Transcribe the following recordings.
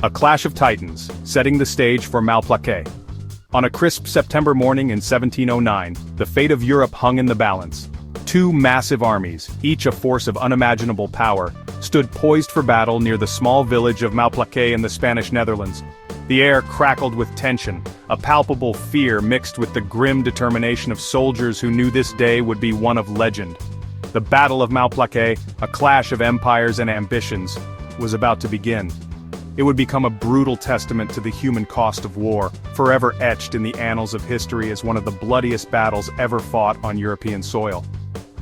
A clash of titans, setting the stage for Malplaquet. On a crisp September morning in 1709, the fate of Europe hung in the balance. Two massive armies, each a force of unimaginable power, stood poised for battle near the small village of Malplaquet in the Spanish Netherlands. The air crackled with tension, a palpable fear mixed with the grim determination of soldiers who knew this day would be one of legend. The Battle of Malplaquet, a clash of empires and ambitions, was about to begin. It would become a brutal testament to the human cost of war, forever etched in the annals of history as one of the bloodiest battles ever fought on European soil.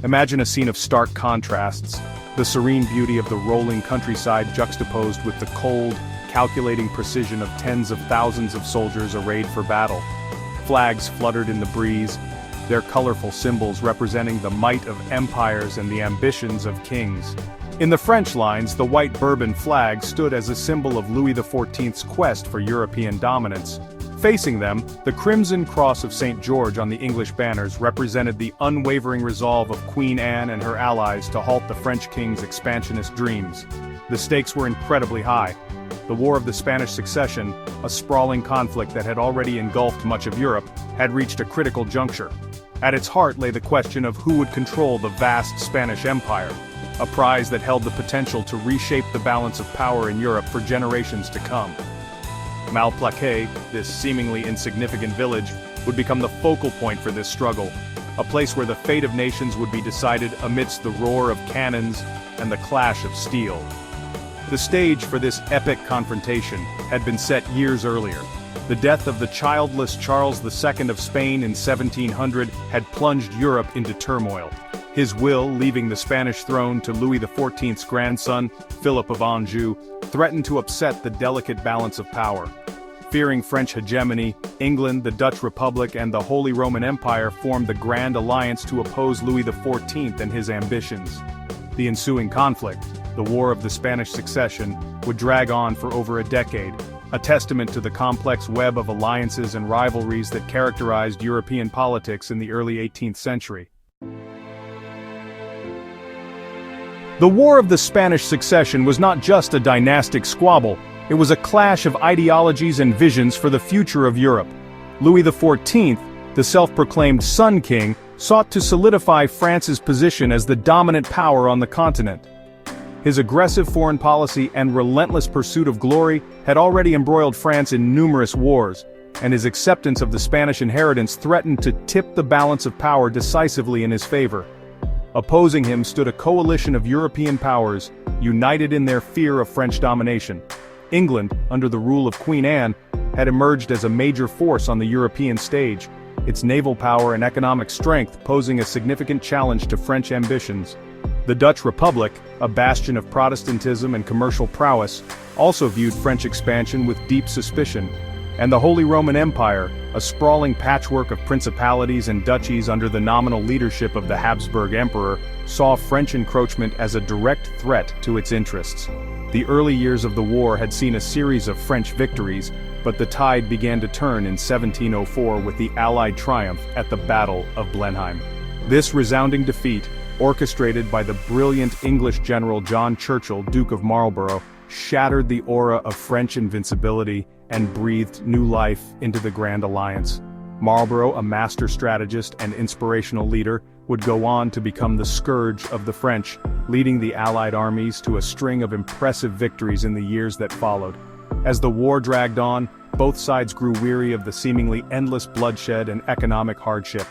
Imagine a scene of stark contrasts, the serene beauty of the rolling countryside juxtaposed with the cold, calculating precision of tens of thousands of soldiers arrayed for battle. Flags fluttered in the breeze, their colorful symbols representing the might of empires and the ambitions of kings. In the French lines, the white Bourbon flag stood as a symbol of Louis XIV's quest for European dominance. Facing them, the Crimson Cross of St. George on the English banners represented the unwavering resolve of Queen Anne and her allies to halt the French king's expansionist dreams. The stakes were incredibly high. The War of the Spanish Succession, a sprawling conflict that had already engulfed much of Europe, had reached a critical juncture. At its heart lay the question of who would control the vast Spanish Empire, a prize that held the potential to reshape the balance of power in Europe for generations to come. Malplaquet, this seemingly insignificant village, would become the focal point for this struggle, a place where the fate of nations would be decided amidst the roar of cannons and the clash of steel. The stage for this epic confrontation had been set years earlier. The death of the childless Charles II of Spain in 1700 had plunged Europe into turmoil. His will, leaving the Spanish throne to Louis XIV's grandson, Philip of Anjou, threatened to upset the delicate balance of power. Fearing French hegemony, England, the Dutch Republic, and the Holy Roman Empire formed the Grand Alliance to oppose Louis XIV and his ambitions. The ensuing conflict, the War of the Spanish Succession, would drag on for over a decade, a testament to the complex web of alliances and rivalries that characterized European politics in the early 18th century. The War of the Spanish Succession was not just a dynastic squabble, it was a clash of ideologies and visions for the future of Europe. Louis XIV, the self-proclaimed Sun King, sought to solidify France's position as the dominant power on the continent. His aggressive foreign policy and relentless pursuit of glory had already embroiled France in numerous wars, and his acceptance of the Spanish inheritance threatened to tip the balance of power decisively in his favor. Opposing him stood a coalition of European powers, united in their fear of French domination. England, under the rule of Queen Anne, had emerged as a major force on the European stage, its naval power and economic strength posing a significant challenge to French ambitions. The Dutch Republic, a bastion of Protestantism and commercial prowess, also viewed French expansion with deep suspicion, and the Holy Roman Empire, a sprawling patchwork of principalities and duchies under the nominal leadership of the Habsburg Emperor, saw French encroachment as a direct threat to its interests. The early years of the war had seen a series of French victories, but the tide began to turn in 1704 with the Allied triumph at the Battle of Blenheim. This resounding defeat, orchestrated by the brilliant English general John Churchill, Duke of Marlborough, shattered the aura of French invincibility and breathed new life into the Grand Alliance. Marlborough, a master strategist and inspirational leader, would go on to become the scourge of the French, leading the Allied armies to a string of impressive victories in the years that followed. As the war dragged on, both sides grew weary of the seemingly endless bloodshed and economic hardship.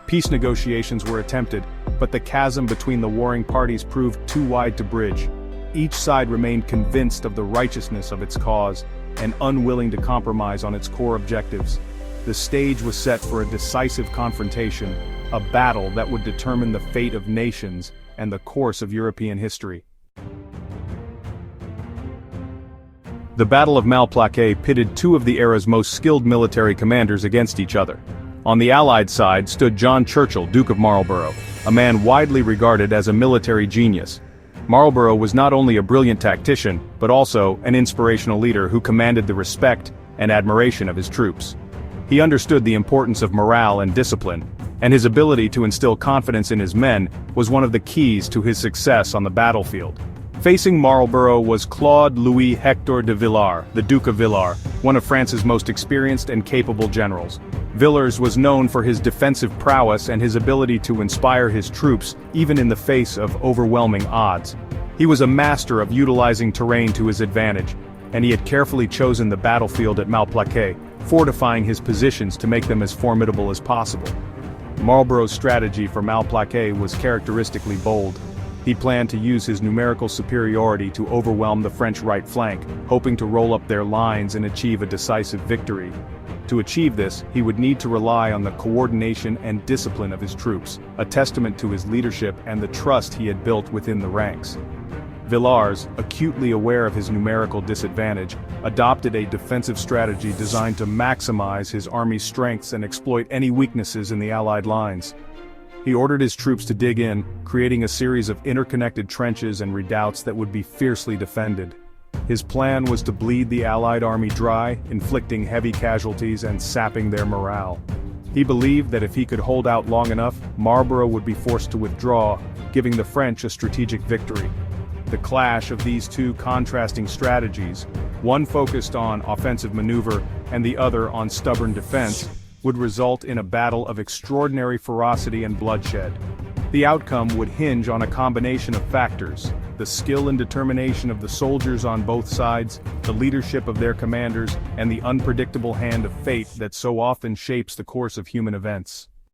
Peace negotiations were attempted, but the chasm between the warring parties proved too wide to bridge. Each side remained convinced of the righteousness of its cause, and unwilling to compromise on its core objectives. The stage was set for a decisive confrontation, a battle that would determine the fate of nations and the course of European history. The Battle of Malplaquet pitted two of the era's most skilled military commanders against each other. On the Allied side stood John Churchill, Duke of Marlborough, a man widely regarded as a military genius. Marlborough was not only a brilliant tactician, but also an inspirational leader who commanded the respect and admiration of his troops. He understood the importance of morale and discipline, and his ability to instill confidence in his men was one of the keys to his success on the battlefield. Facing Marlborough was Claude Louis Hector de Villars, the Duke of Villars, one of France's most experienced and capable generals. Villars was known for his defensive prowess and his ability to inspire his troops, even in the face of overwhelming odds. He was a master of utilizing terrain to his advantage, and he had carefully chosen the battlefield at Malplaquet, fortifying his positions to make them as formidable as possible. Marlborough's strategy for Malplaquet was characteristically bold. He planned to use his numerical superiority to overwhelm the French right flank, hoping to roll up their lines and achieve a decisive victory. To achieve this, he would need to rely on the coordination and discipline of his troops, a testament to his leadership and the trust he had built within the ranks. Villars, acutely aware of his numerical disadvantage, adopted a defensive strategy designed to maximize his army's strengths and exploit any weaknesses in the Allied lines. He ordered his troops to dig in, creating a series of interconnected trenches and redoubts that would be fiercely defended. His plan was to bleed the Allied army dry, inflicting heavy casualties and sapping their morale. He believed that if he could hold out long enough, Marlborough would be forced to withdraw, giving the French a strategic victory. The clash of these two contrasting strategies, one focused on offensive maneuver and the other on stubborn defense, would result in a battle of extraordinary ferocity and bloodshed. The outcome would hinge on a combination of factors: the skill and determination of the soldiers on both sides, the leadership of their commanders, and the unpredictable hand of fate that so often shapes the course of human events.